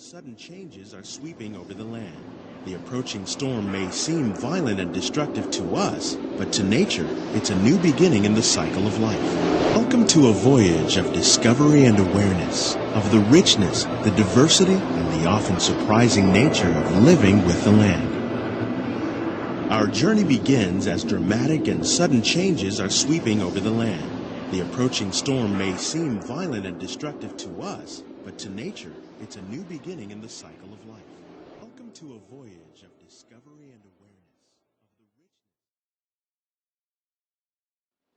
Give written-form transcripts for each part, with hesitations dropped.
sudden changes are sweeping over the land. The approaching storm may seem violent and destructive to us, but to nature, it's a new beginning in the cycle of life. Welcome to a voyage of discovery and awareness, of the richness, the diversity, and the often surprising nature of living with the land. Our journey begins as dramatic and sudden changes are sweeping over the land. The approaching storm may seem violent and destructive to us, but to nature, it's a new beginning in the cycle of life. Welcome to a voyage of discovery and awareness of the richness.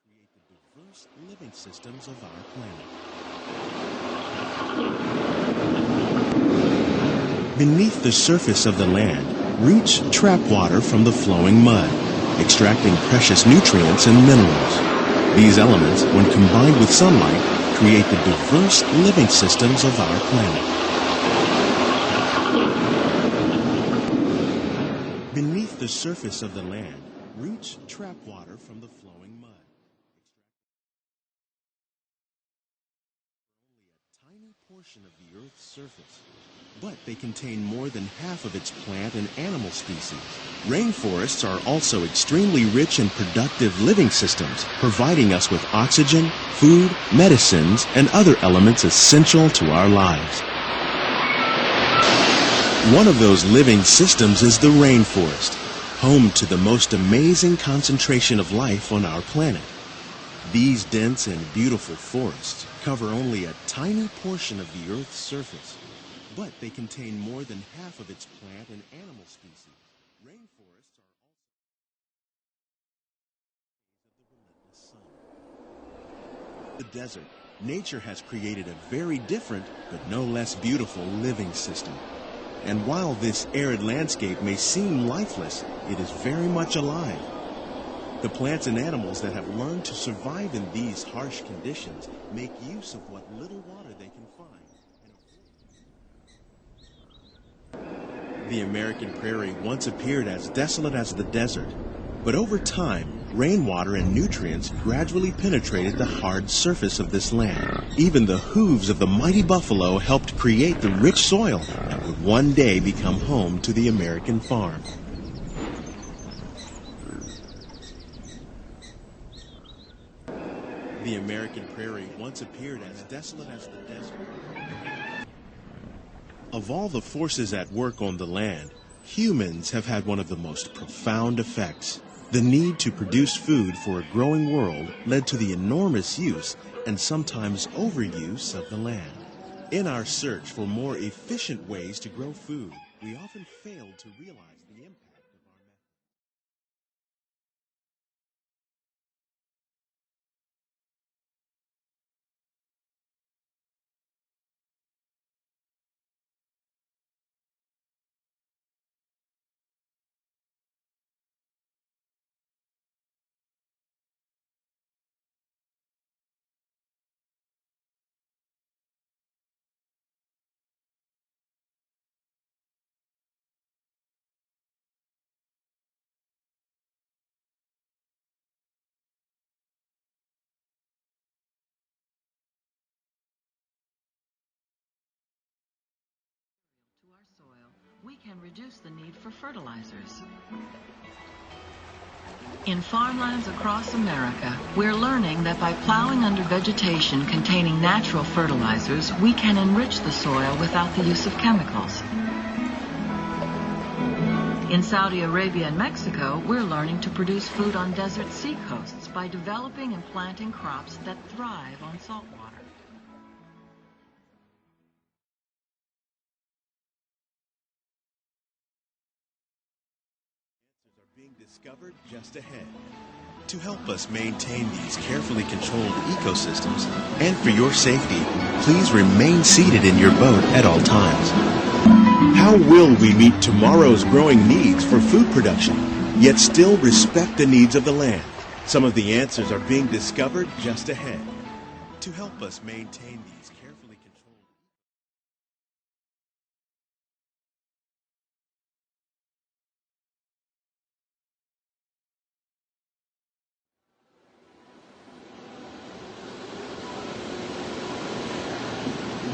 Create the diverse living systems of our planet. Beneath the surface of the land, roots trap water from the flowing mud, extracting precious nutrients and minerals. These elements, when combined with sunlight, create the diverse living systems of our planet. Beneath the surface of the land, roots trap water from the flowing mud. Only a tiny portion of the Earth's surface, but they contain more than half of its plant and animal species. Rainforests are also extremely rich and productive living systems, providing us with oxygen, food, medicines, and other elements essential to our lives. One of those living systems is the rainforest, home to the most amazing concentration of life on our planet. These dense and beautiful forests cover only a tiny portion of the Earth's surface, but they contain more than half of its plant and animal species. Rainforests are also the desert. Nature has created a very different, but no less beautiful living system. And while this arid landscape may seem lifeless, it is very much alive. The plants and animals that have learned to survive in these harsh conditions make use of what little water they can find. The American prairie once appeared as desolate as the desert, but over time, rainwater and nutrients gradually penetrated the hard surface of this land. Even the hooves of the mighty buffalo helped create the rich soil that would one day become home to the American farm. The American prairie once appeared as desolate as the desert. Of all the forces at work on the land, humans have had one of the most profound effects. The need to produce food for a growing world led to the enormous use and sometimes overuse of the land. In our search for more efficient ways to grow food, we often fail to realize the impact of our methods. To our soil, we can reduce the need for fertilizers. In farmlands across America, we're learning that by plowing under vegetation containing natural fertilizers, we can enrich the soil without the use of chemicals. In Saudi Arabia and Mexico, we're learning to produce food on desert seacoasts by developing and planting crops that thrive on salt water. Being discovered just ahead. To help us maintain these carefully controlled ecosystems, and for your safety, please remain seated in your boat at all times. How will we meet tomorrow's growing needs for food production, yet still respect the needs of the land? Some of the answers are being discovered just ahead. To help us maintain these carefully controlled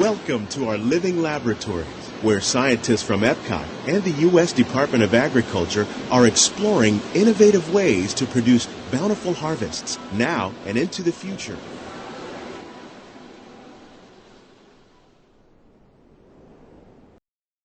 Welcome to our living laboratories, where scientists from Epcot and the U.S. Department of Agriculture are exploring innovative ways to produce bountiful harvests now and into the future.